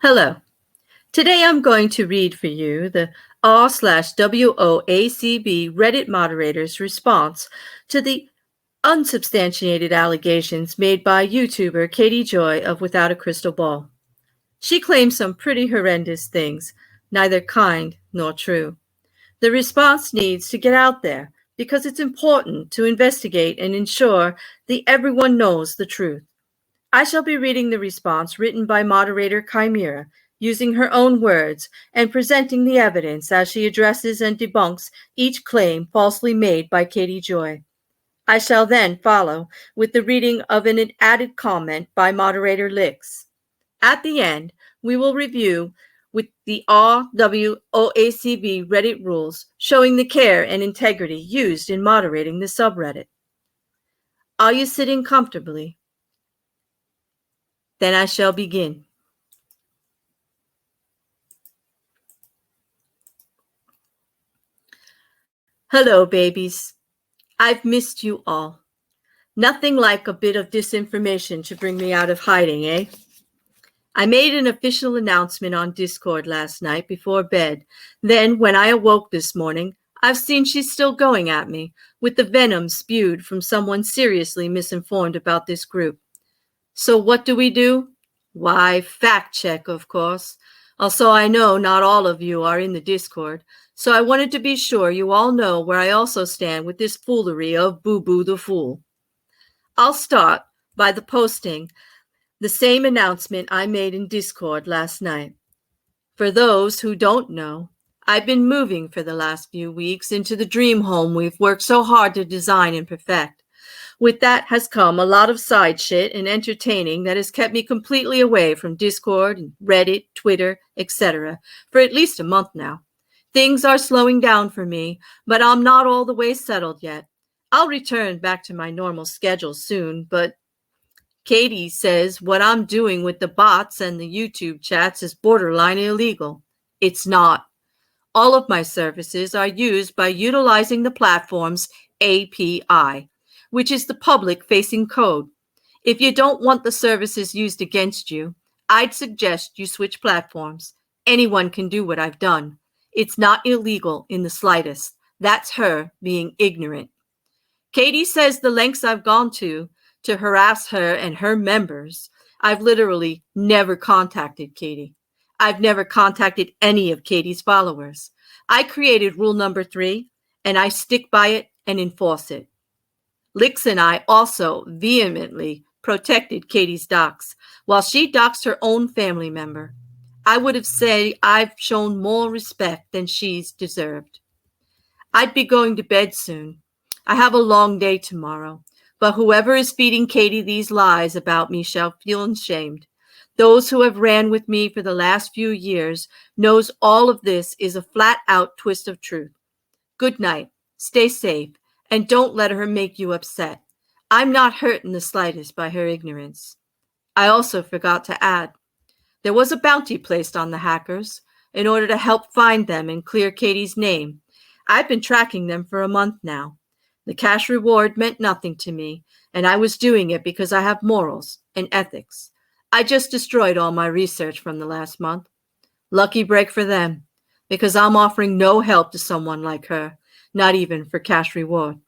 Hello. Today I'm going to read for you the r/WOACB Reddit moderator's response to the unsubstantiated allegations made by YouTuber Katie Joy of Without a Crystal Ball. She claims some pretty horrendous things, neither kind nor true. The response needs to get out there because it's important to investigate and ensure that everyone knows the truth. I shall be reading the response written by moderator Chimera, using her own words and presenting the evidence as she addresses and debunks each claim falsely made by Katie Joy. I shall then follow with the reading of an added comment by moderator Lix. At the end, we will review with the RWOACB Reddit rules showing the care and integrity used in moderating the subreddit. Are you sitting comfortably? Then I shall begin. Hello, babies. I've missed you all. Nothing like a bit of disinformation to bring me out of hiding, eh? I made an official announcement on Discord last night before bed. Then, when I awoke this morning, I've seen she's still going at me, with the venom spewed from someone seriously misinformed about this group. So what do? Why, fact check, of course. Also, I know not all of you are in the Discord, so I wanted to be sure you all know where I also stand with this foolery of Boo Boo the Fool. I'll start by posting the same announcement I made in Discord last night. For those who don't know, I've been moving for the last few weeks into the dream home we've worked so hard to design and perfect. With that has come a lot of side shit and entertaining that has kept me completely away from Discord, Reddit, Twitter, etc. for at least a month now. Things are slowing down for me, but I'm not all the way settled yet. I'll return back to my normal schedule soon, but Katie says what I'm doing with the bots and the YouTube chats is borderline illegal. It's not. All of my services are used by utilizing the platform's API, which is the public-facing code. If you don't want the services used against you, I'd suggest you switch platforms. Anyone can do what I've done. It's not illegal in the slightest. That's her being ignorant. Katie says the lengths I've gone to harass her and her members. I've literally never contacted Katie. I've never contacted any of Katie's followers. I created rule number 3, and I stick by it and enforce it. Lix and I also vehemently protected Katie's dox, while she doxed her own family member. I would have said I've shown more respect than she's deserved. I'd be going to bed soon. I have a long day tomorrow, but whoever is feeding Katie these lies about me shall feel ashamed. Those who have ran with me for the last few years knows all of this is a flat-out twist of truth. Good night. Stay safe. And don't let her make you upset. I'm not hurt in the slightest by her ignorance. I also forgot to add, there was a bounty placed on the hackers in order to help find them and clear Katie's name. I've been tracking them for a month now. The cash reward meant nothing to me, and I was doing it because I have morals and ethics. I just destroyed all my research from the last month. Lucky break for them, because I'm offering no help to someone like her, not even for cash reward.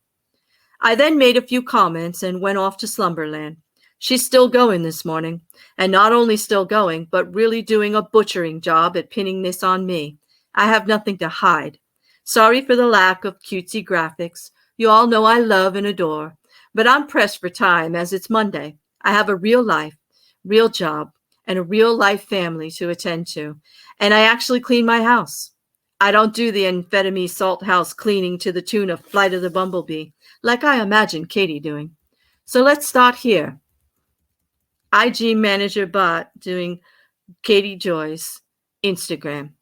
I then made a few comments and went off to Slumberland. She's still going this morning, and not only still going, but really doing a butchering job at pinning this on me. I have nothing to hide. Sorry for the lack of cutesy graphics. You all know I love and adore, but I'm pressed for time as it's Monday. I have a real life, real job, and a real life family to attend to, and I actually clean my house. I don't do the amphetamine salt house cleaning to the tune of Flight of the Bumblebee, like I imagine Katie doing. So let's start here. IG Manager Bot doing Katie Joy's Instagram.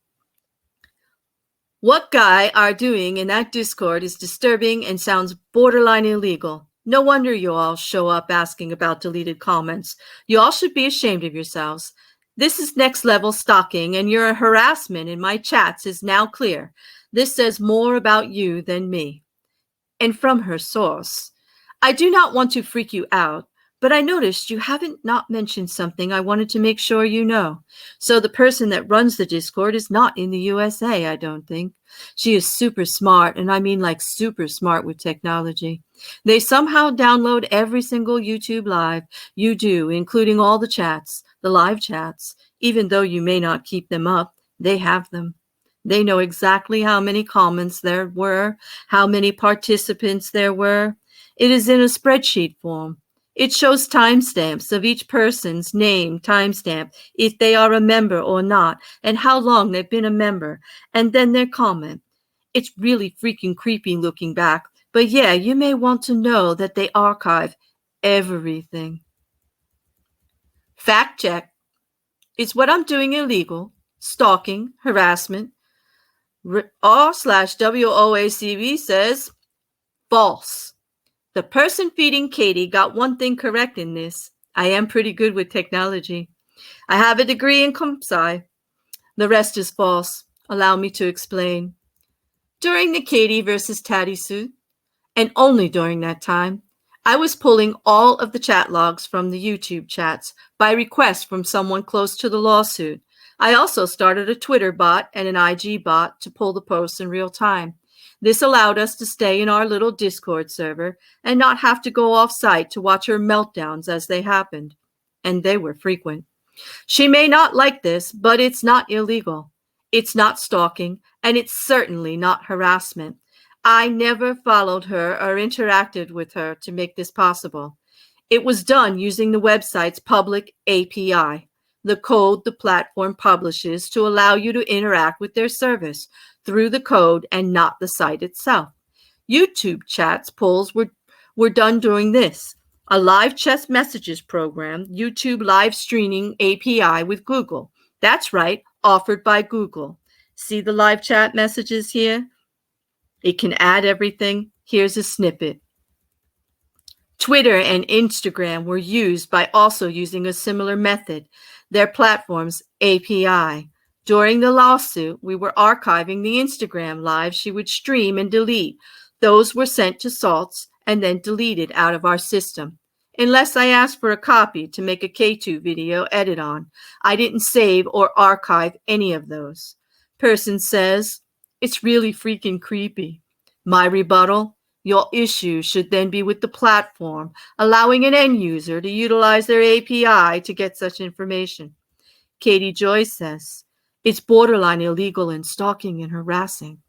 What guy are doing in that Discord is disturbing and sounds borderline illegal. No wonder you all show up asking about deleted comments. You all should be ashamed of yourselves. This is next level stalking, and your harassment in my chats is now clear. This says more about you than me. And from her source, I do not want to freak you out, but I noticed you haven't not mentioned something I wanted to make sure you know. So the person that runs the Discord is not in the USA, I don't think. She is super smart, and I mean like super smart with technology. They somehow download every single YouTube live you do, including all the chats, the live chats. Even though you may not keep them up, they have them. They know exactly how many comments there were, how many participants there were. It is in a spreadsheet form. It shows timestamps of each person's name, timestamp, if they are a member or not, and how long they've been a member, and then their comment. It's really freaking creepy looking back, but yeah, you may want to know that they archive everything. Fact check. Is what I'm doing illegal? Stalking, harassment? R/WOACB says false. The person feeding Katie got one thing correct in this. I am pretty good with technology. I have a degree in comp sci. The rest is false. Allow me to explain. During the Katie versus Tatty suit, and only during that time, I was pulling all of the chat logs from the YouTube chats by request from someone close to the lawsuit. I also started a Twitter bot and an IG bot to pull the posts in real time. This allowed us to stay in our little Discord server and not have to go off-site to watch her meltdowns as they happened. And they were frequent. She may not like this, but it's not illegal. It's not stalking, and it's certainly not harassment. I never followed her or interacted with her to make this possible. It was done using the website's public API, the code the platform publishes to allow you to interact with their service through the code and not the site itself. YouTube chats polls were done during this, a live chat messages program, YouTube live streaming API with Google. That's right, offered by Google. See the live chat messages here? It can add everything. Here's a snippet. Twitter and Instagram were used by also using a similar method, their platform's API. During the lawsuit, we were archiving the Instagram live she would stream and delete. Those were sent to Salts and then deleted out of our system. Unless I asked for a copy to make a K2 video edit on, I didn't save or archive any of those. Person says, it's really freaking creepy. My rebuttal, your issue should then be with the platform, allowing an end user to utilize their API to get such information. Katie Joy says, it's borderline illegal and stalking and harassing.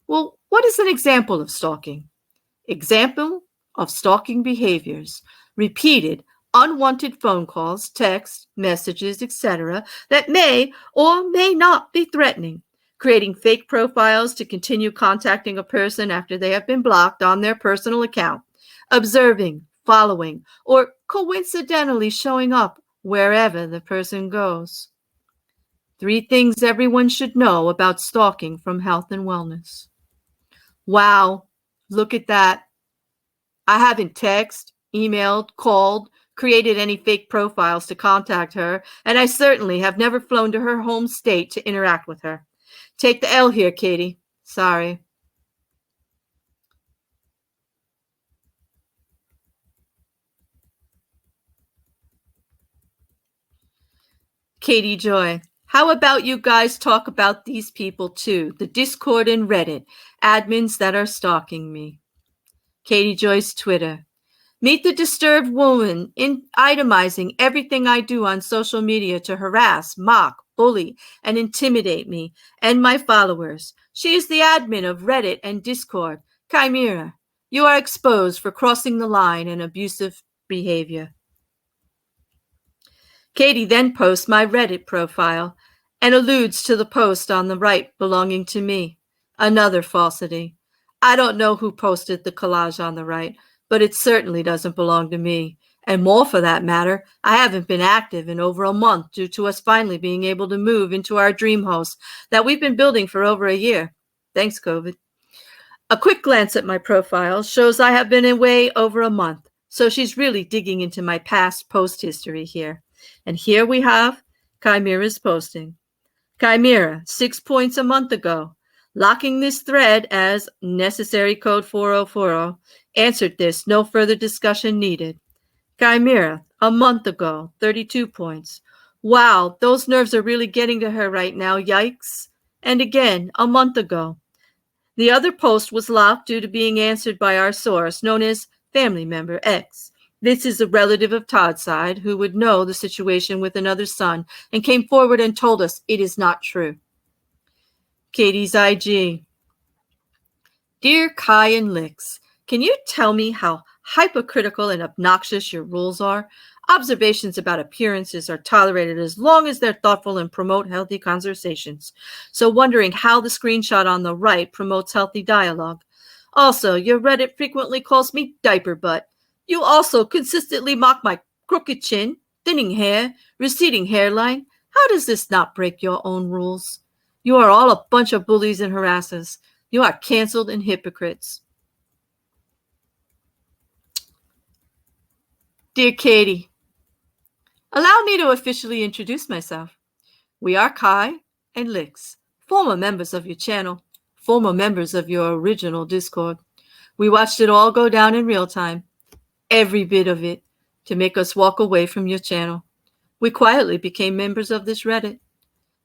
Well, what is an example of stalking? Example of stalking behaviors, repeated, unwanted phone calls, texts, messages, etc. that may or may not be threatening. Creating fake profiles to continue contacting a person after they have been blocked on their personal account. Observing, following, or coincidentally showing up wherever the person goes. 3 things everyone should know about stalking from Health and Wellness. Wow, look at that. I haven't texted, emailed, called, created any fake profiles to contact her, and I certainly have never flown to her home state to interact with her. Take the L here, Katie. Sorry. Katie Joy. How about you guys talk about these people too? The Discord and Reddit, admins that are stalking me. Katie Joy's Twitter. Meet the disturbed woman in itemizing everything I do on social media to harass, mock, bully, and intimidate me and my followers. She is the admin of Reddit and Discord. Chimera, you are exposed for crossing the line and abusive behavior. Katie then posts my Reddit profile and alludes to the post on the right belonging to me. Another falsity. I don't know who posted the collage on the right, but it certainly doesn't belong to me. And more for that matter, I haven't been active in over a month due to us finally being able to move into our dream house that we've been building for over a year. Thanks, COVID. A quick glance at my profile shows I have been away over a month, so she's really digging into my past post history here. And here we have Chimera's posting. Chimera, 6 points a month ago. Locking this thread as necessary code 4040. Answered this, no further discussion needed. Chimera, a month ago, 32 points. Wow, those nerves are really getting to her right now, yikes. And again, a month ago. The other post was locked due to being answered by our source, known as Family Member X. This is a relative of Todd's side who would know the situation with another son and came forward and told us it is not true. Katie's IG. Dear Kai and Lix, can you tell me how hypocritical and obnoxious your rules are? Observations about appearances are tolerated as long as they're thoughtful and promote healthy conversations. So wondering how the screenshot on the right promotes healthy dialogue. Also, your Reddit frequently calls me diaper butt. You also consistently mock my crooked chin, thinning hair, receding hairline. How does this not break your own rules? You are all a bunch of bullies and harassers. You are canceled and hypocrites. Dear Katie, allow me to officially introduce myself. We are Kai and Lix, former members of your channel, former members of your original Discord. We watched it all go down in real time, every bit of it, to make us walk away from your channel. We quietly became members of this Reddit.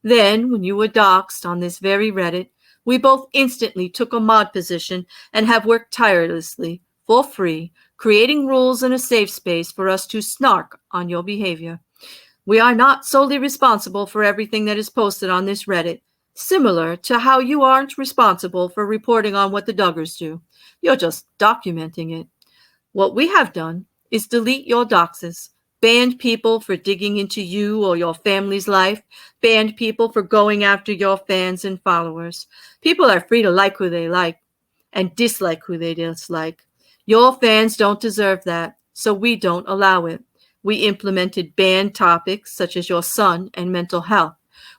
Then, when you were doxed on this very Reddit, we both instantly took a mod position and have worked tirelessly, for free, creating rules and a safe space for us to snark on your behavior. We are not solely responsible for everything that is posted on this Reddit, similar to how you aren't responsible for reporting on what the Duggars do. You're just documenting it. What we have done is delete your doxes, banned people for digging into you or your family's life, banned people for going after your fans and followers. People are free to like who they like and dislike who they dislike. Your fans don't deserve that, so we don't allow it. We implemented banned topics such as your son and mental health.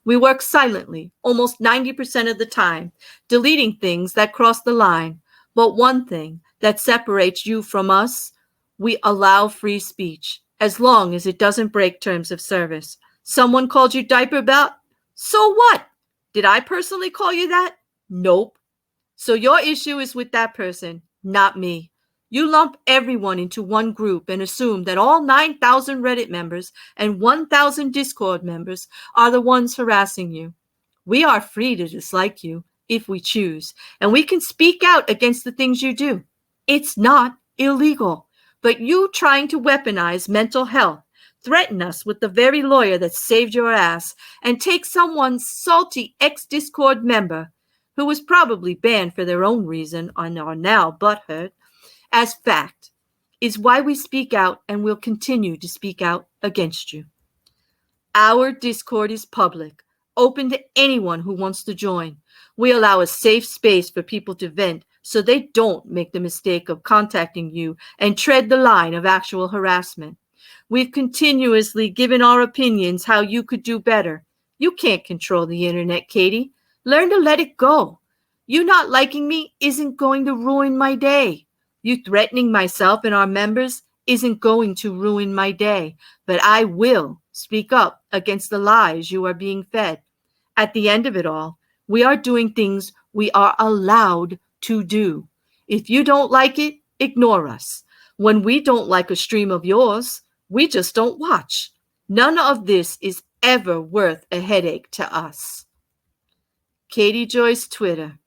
We work silently, almost 90% of the time, deleting things that cross the line. But one thing that separates you from us, we allow free speech, as long as it doesn't break terms of service. Someone called you diaper belt? So what? Did I personally call you that? Nope. So your issue is with that person, not me. You lump everyone into one group and assume that all 9,000 Reddit members and 1,000 Discord members are the ones harassing you. We are free to dislike you if we choose, and we can speak out against the things you do. It's not illegal, but you trying to weaponize mental health, threaten us with the very lawyer that saved your ass, and take someone's salty ex-Discord member, who was probably banned for their own reason and are now butthurt, as fact, is why we speak out and will continue to speak out against you. Our Discord is public, open to anyone who wants to join. We allow a safe space for people to vent so they don't make the mistake of contacting you and tread the line of actual harassment. We've continuously given our opinions how you could do better. You can't control the internet, Katie. Learn to let it go. You not liking me isn't going to ruin my day. You threatening myself and our members isn't going to ruin my day, but I will speak up against the lies you are being fed. At the end of it all, we are doing things we are allowed to do. If you don't like it, ignore us. When we don't like a stream of yours, we just don't watch. None of this is ever worth a headache to us. Katie Joy's Twitter.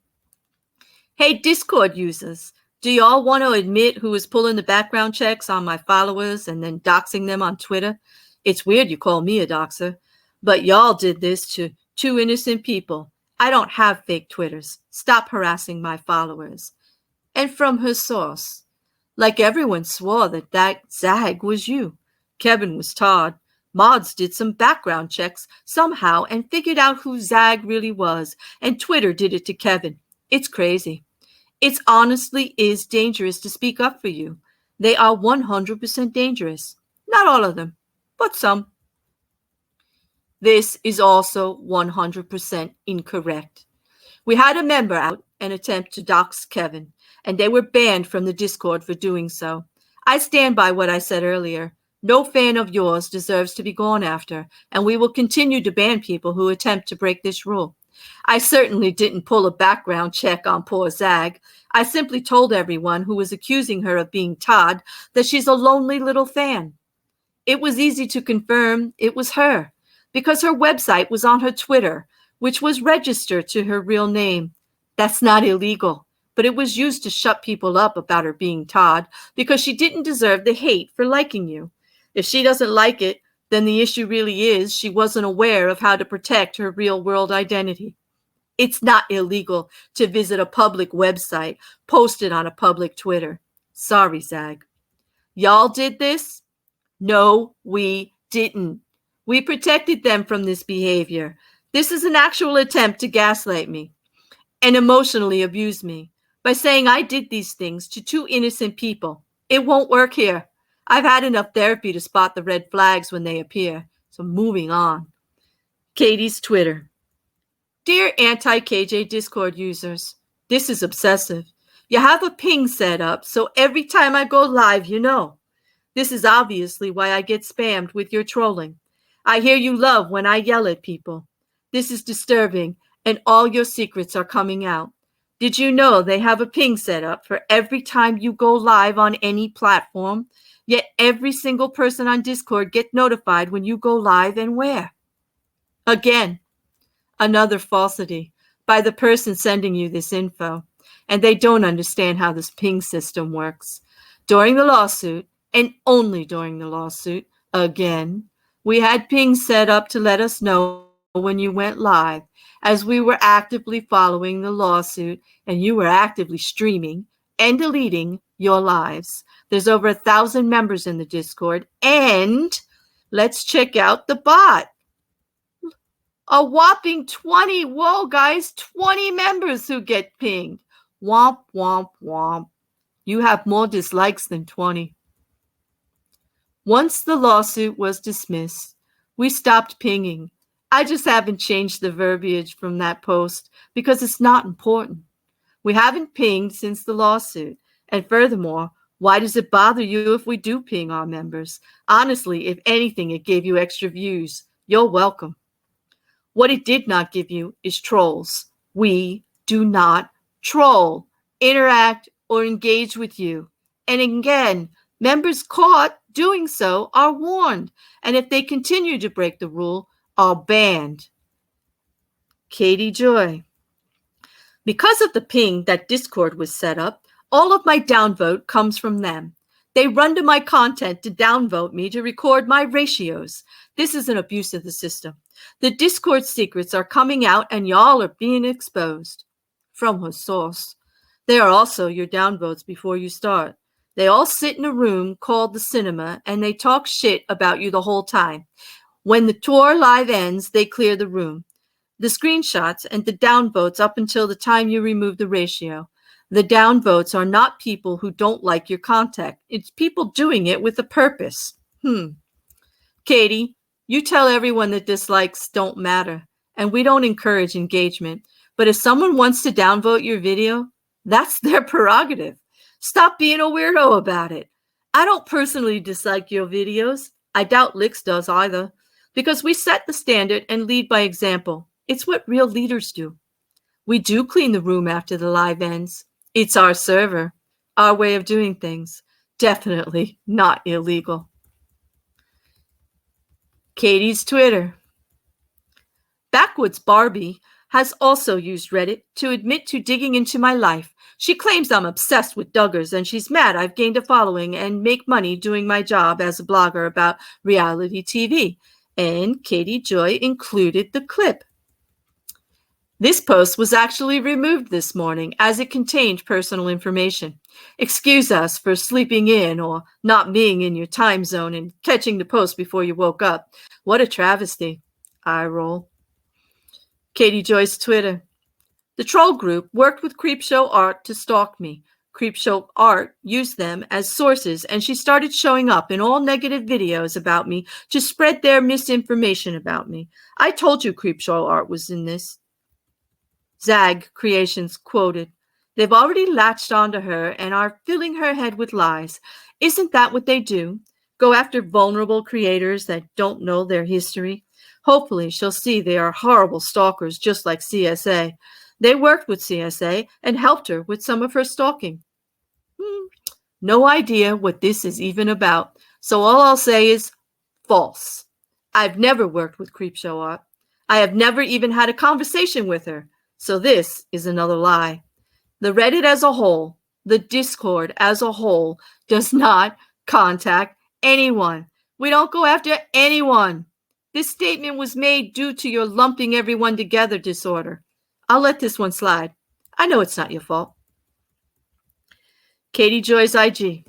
Hey, Discord users. Do y'all want to admit who is pulling the background checks on my followers and then doxing them on Twitter? It's weird you call me a doxer, but y'all did this to two innocent people. I don't have fake Twitters. Stop harassing my followers. And from her source. Like everyone swore that Zag was you. Kevin was Todd. Mods did some background checks somehow and figured out who Zag really was, and Twitter did it to Kevin. It's crazy. It honestly is dangerous to speak up for you. They are 100% dangerous. Not all of them, but some. This is also 100% incorrect. We had a member out and attempt to dox Kevin, and they were banned from the Discord for doing so. I stand by what I said earlier. No fan of yours deserves to be gone after, and we will continue to ban people who attempt to break this rule. I certainly didn't pull a background check on poor Zag. I simply told everyone who was accusing her of being Todd that she's a lonely little fan. It was easy to confirm it was her because her website was on her Twitter, which was registered to her real name. That's not illegal, but it was used to shut people up about her being Todd because she didn't deserve the hate for liking you. If she doesn't like it, then the issue really is she wasn't aware of how to protect her real-world identity. It's not illegal to visit a public website posted on a public Twitter. Sorry, Zag. Y'all did this? No, we didn't. We protected them from this behavior. This is an actual attempt to gaslight me and emotionally abuse me by saying I did these things to two innocent people. It won't work here. I've had enough therapy to spot the red flags when they appear. So moving on. Katie's Twitter. Dear anti-KJ Discord users, this is obsessive. You have a ping set up, so every time I go live, you know. This is obviously why I get spammed with your trolling. I hear you love when I yell at people. This is disturbing, and all your secrets are coming out. Did you know they have a ping set up for every time you go live on any platform? Yet every single person on Discord gets notified when you go live and where? Again, another falsity by the person sending you this info, and they don't understand how this ping system works. During the lawsuit, and only during the lawsuit, again, we had ping set up to let us know when you went live, as we were actively following the lawsuit and you were actively streaming and deleting your lives. There's over 1,000 members in the Discord, and let's check out the bot. A whopping 20, whoa guys, 20 members who get pinged. Womp, womp, womp. You have more dislikes than 20. Once the lawsuit was dismissed, we stopped pinging. I just haven't changed the verbiage from that post because it's not important. We haven't pinged since the lawsuit. And furthermore, why does it bother you if we do ping our members? Honestly, if anything, it gave you extra views. You're welcome. What it did not give you is trolls. We do not troll, interact, or engage with you. And again, members caught doing so are warned. And if they continue to break the rule, are banned. Katie Joy. Because of the ping that Discord was set up, all of my downvote comes from them. They run to my content to downvote me to record my ratios. This is an abuse of the system. The Discord secrets are coming out and y'all are being exposed. From her source. They are also your downvotes before you start. They all sit in a room called the cinema and they talk shit about you the whole time. When the tour live ends, they clear the room. The screenshots and the downvotes up until the time you remove the ratio. The downvotes are not people who don't like your content. It's people doing it with a purpose. Katie, you tell everyone that dislikes don't matter, and we don't encourage engagement. But if someone wants to downvote your video, that's their prerogative. Stop being a weirdo about it. I don't personally dislike your videos. I doubt Lix does either, because we set the standard and lead by example. It's what real leaders do. We do clean the room after the live ends. It's our server, our way of doing things. Definitely not illegal. Katie's Twitter. Backwoods Barbie has also used Reddit to admit to digging into my life. She claims I'm obsessed with Duggars and she's mad I've gained a following and make money doing my job as a blogger about reality TV. And Katie Joy included the clip. This post was actually removed this morning as it contained personal information. Excuse us for sleeping in or not being in your time zone and catching the post before you woke up. What a travesty. Eye roll. Katie Joy's Twitter. The troll group worked with Creepshow Art to stalk me. Creepshow Art used them as sources, and she started showing up in all negative videos about me to spread their misinformation about me. I told you Creepshow Art was in this. Zag Creations quoted, "They've already latched onto her and are filling her head with lies. Isn't that what they do? Go after vulnerable creators that don't know their history? Hopefully she'll see they are horrible stalkers just like CSA. They worked with CSA and helped her with some of her stalking." No idea what this is even about. So all I'll say is False. I've never worked with Creepshow Art. I have never even had a conversation with her. So this is another lie. The Reddit as a whole, the Discord as a whole, does not contact anyone. We don't go after anyone. This statement was made due to your lumping everyone together disorder. I'll let this one slide. I know it's not your fault. Katie Joy's IG.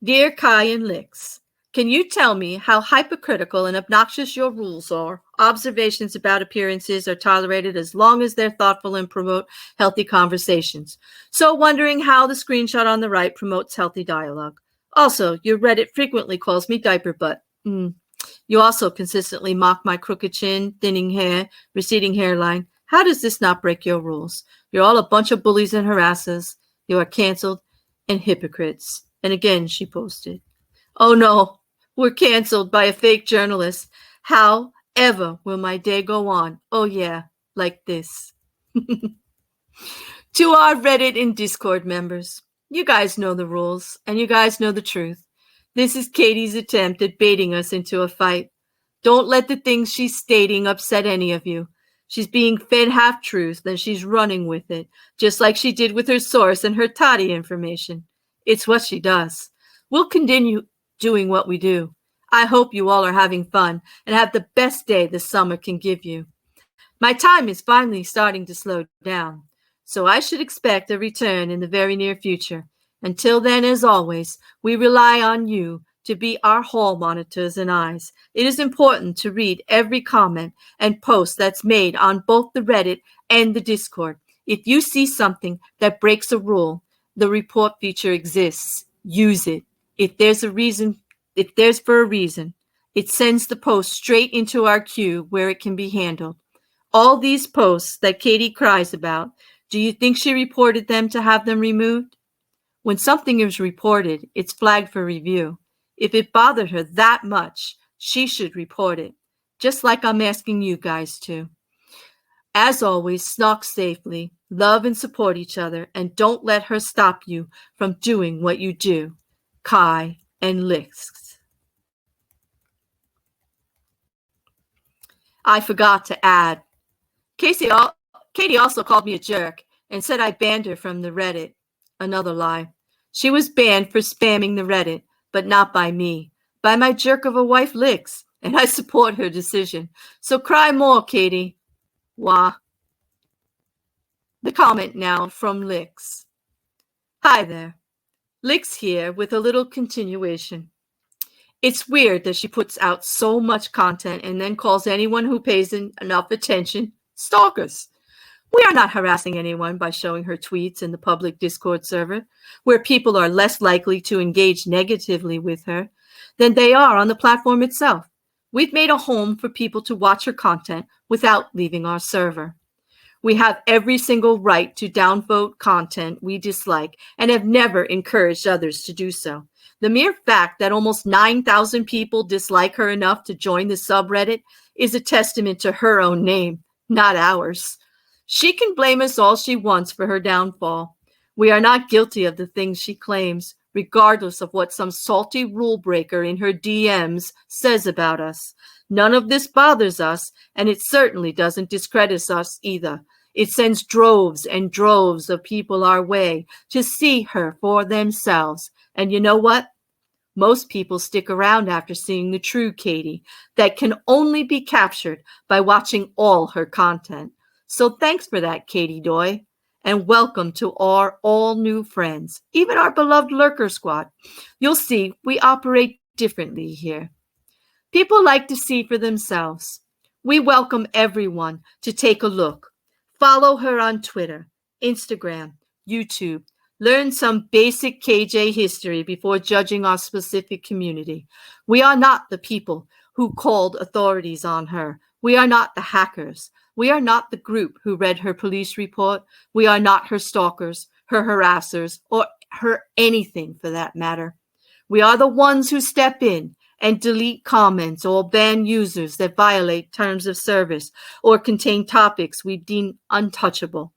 Dear Kai and Lix, can you tell me how hypocritical and obnoxious your rules are? Observations about appearances are tolerated as long as they're thoughtful and promote healthy conversations. So wondering how the screenshot on the right promotes healthy dialogue. Also, your Reddit frequently calls me diaper butt. You also consistently mock my crooked chin, thinning hair, receding hairline. How does this not break your rules? You're all a bunch of bullies and harassers. You are canceled and hypocrites. And again, she posted, oh no, we're canceled by a fake journalist. How ever will my day go on? Oh yeah, like this. To our Reddit and Discord members, you guys know the rules and you guys know the truth. This is Katie's attempt at baiting us into a fight. Don't let the things she's stating upset any of you. She's being fed half-truths, then she's running with it, just like she did with her source and her toddy information. It's what she does. We'll continue doing what we do. I hope you all are having fun and have the best day the summer can give you. My time is finally starting to slow down, so I should expect a return in the very near future. Until then, as always, we rely on you to be our hall monitors and eyes. It is important to read every comment and post that's made on both the Reddit and the Discord. If you see something that breaks a rule, the report feature exists. Use it. If there's for a reason, it sends the post straight into our queue where it can be handled. All these posts that Katie cries about, do you think she reported them to have them removed? When something is reported, it's flagged for review. If it bothered her that much, she should report it, just like I'm asking you guys to. As always, stalk safely, love and support each other, and don't let her stop you from doing what you do. Kai and Lix. I forgot to add. Katie also called me a jerk and said I banned her from the Reddit. Another lie. She was banned for spamming the Reddit, but not by me, by my jerk of a wife Lix, and I support her decision. So cry more, Katie. Wah. The comment now from Lix. Hi there. Lix here with a little continuation. It's weird that she puts out so much content and then calls anyone who pays enough attention stalkers. We are not harassing anyone by showing her tweets in the public Discord server, where people are less likely to engage negatively with her than they are on the platform itself. We've made a home for people to watch her content without leaving our server. We have every single right to downvote content we dislike and have never encouraged others to do so. The mere fact that almost 9,000 people dislike her enough to join the subreddit is a testament to her own name, not ours. She can blame us all she wants for her downfall. We are not guilty of the things she claims, regardless of what some salty rule breaker in her DMs says about us. None of this bothers us, and it certainly doesn't discredit us either. It sends droves and droves of people our way to see her for themselves. And you know what? Most people stick around after seeing the true Katie that can only be captured by watching all her content. So thanks for that, Katie Doy, and welcome to our all new friends, even our beloved Lurker Squad. You'll see we operate differently here. People like to see for themselves. We welcome everyone to take a look. Follow her on Twitter, Instagram, YouTube. Learn some basic KJ history before judging our specific community. We are not the people who called authorities on her. We are not the hackers. We are not the group who read her police report. We are not her stalkers, her harassers, or her anything for that matter. We are the ones who step in and delete comments or ban users that violate terms of service or contain topics we deem untouchable.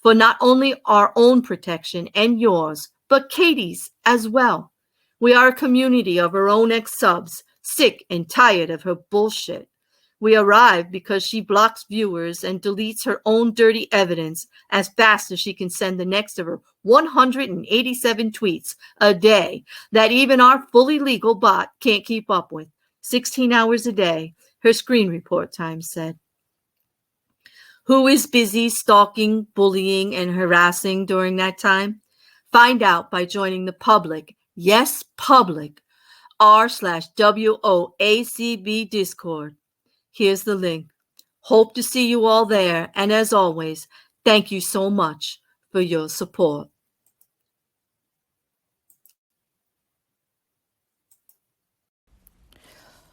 For not only our own protection and yours, but Katie's as well. We are a community of her own ex-subs, sick and tired of her bullshit. We arrived because she blocks viewers and deletes her own dirty evidence as fast as she can send the next of her 187 tweets a day that even our fully legal bot can't keep up with. 16 hours a day, her screen report time said. Who is busy stalking, bullying, and harassing during that time? Find out by joining the public, yes, public, r/WOACB Discord. Here's the link. Hope to see you all there. And as always, thank you so much for your support.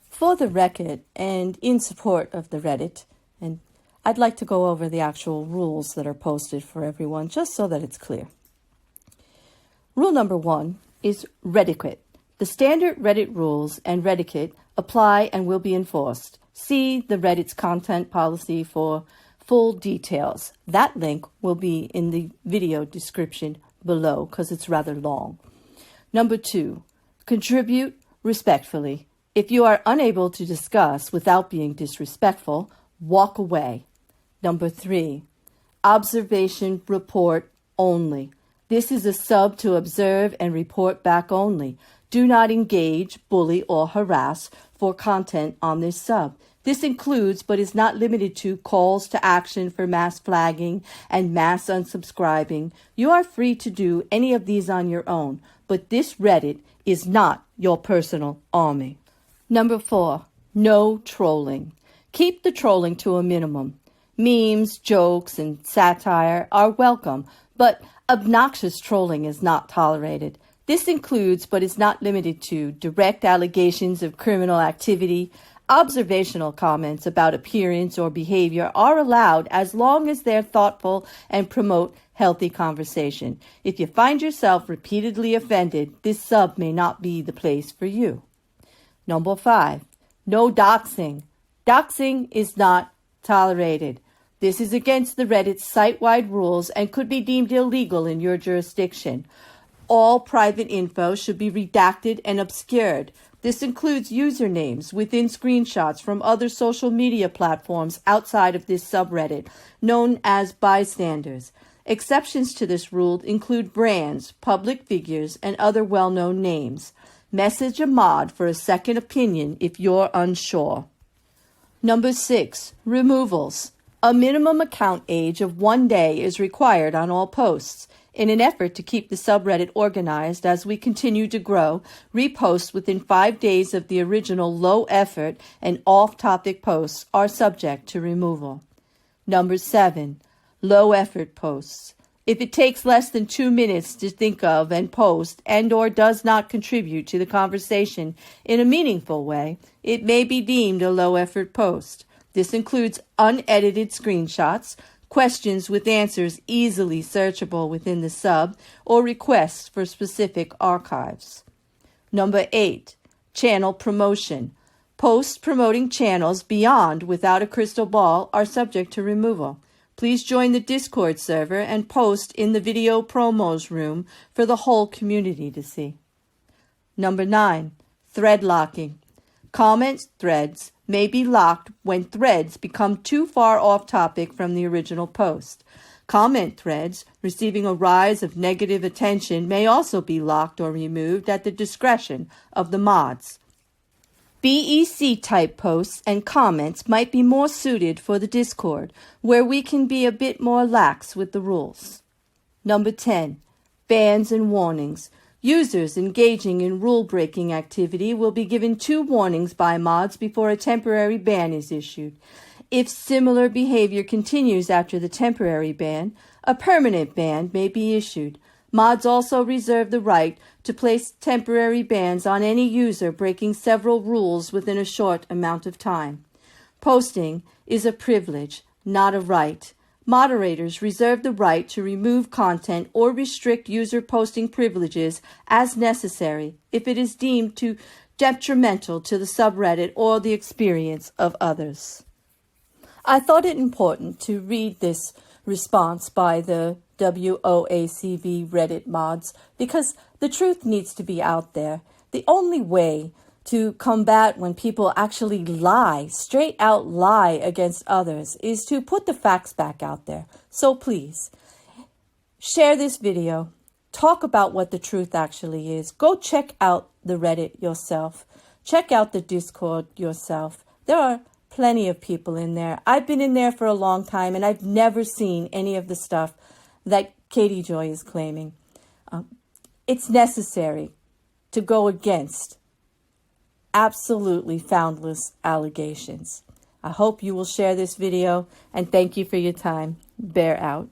For the record, and in support of the Reddit, and I'd like to go over the actual rules that are posted for everyone, just so that it's clear. Rule number 1 is Rediquette. The standard Reddit rules and Rediquette apply and will be enforced. See the Reddit's content policy for full details. That link will be in the video description below because it's rather long. Number 2, contribute respectfully. If you are unable to discuss without being disrespectful, walk away. Number 3, observation report only. This is a sub to observe and report back only. Do not engage, bully, or harass for content on this sub. This includes, but is not limited to, calls to action for mass flagging and mass unsubscribing. You are free to do any of these on your own, but this Reddit is not your personal army. Number 4, no trolling. Keep the trolling to a minimum. Memes, jokes, and satire are welcome, but obnoxious trolling is not tolerated. This includes, but is not limited to, direct allegations of criminal activity. Observational comments about appearance or behavior are allowed as long as they're thoughtful and promote healthy conversation. If you find yourself repeatedly offended, this sub may not be the place for you. Number 5, no doxing. Doxing is not tolerated. This is against the Reddit's site-wide rules and could be deemed illegal in your jurisdiction. All private info should be redacted and obscured. This includes usernames within screenshots from other social media platforms outside of this subreddit, known as bystanders. Exceptions to this rule include brands, public figures, and other well-known names. Message a mod for a second opinion if you're unsure. Number 6, removals. A minimum account age of 1 day is required on all posts. In an effort to keep the subreddit organized as we continue to grow, reposts within 5 days of the original low effort and off-topic posts are subject to removal. Number 7, low effort posts. If it takes less than 2 minutes to think of and post and/or does not contribute to the conversation in a meaningful way, it may be deemed a low effort post. This includes unedited screenshots, questions with answers easily searchable within the sub, or requests for specific archives. Number 8, channel promotion. Posts promoting channels beyond Without a Crystal Ball are subject to removal. Please join the Discord server and post in the video promos room for the whole community to see. Number 9, thread locking. Comments threads may be locked when threads become too far off topic from the original post. Comment threads receiving a rise of negative attention may also be locked or removed at the discretion of the mods. BEC-type posts and comments might be more suited for the Discord, where we can be a bit more lax with the rules. Number 10, bans and warnings. Users engaging in rule-breaking activity will be given 2 warnings by mods before a temporary ban is issued. If similar behavior continues after the temporary ban, a permanent ban may be issued. Mods also reserve the right to place temporary bans on any user breaking several rules within a short amount of time. Posting is a privilege, not a right. Moderators reserve the right to remove content or restrict user posting privileges as necessary if it is deemed to detrimental to the subreddit or the experience of others. I thought it important to read this response by the WOACB Reddit mods because the truth needs to be out there. The only way to combat when people actually lie, straight out lie against others, is to put the facts back out there. So please, share this video. Talk about what the truth actually is. Go check out the Reddit yourself. Check out the Discord yourself. There are plenty of people in there. I've been in there for a long time, and I've never seen any of the stuff that Katie Joy is claiming. It's necessary to go against absolutely foundless allegations. I hope you will share this video, and thank you for your time. Bear out.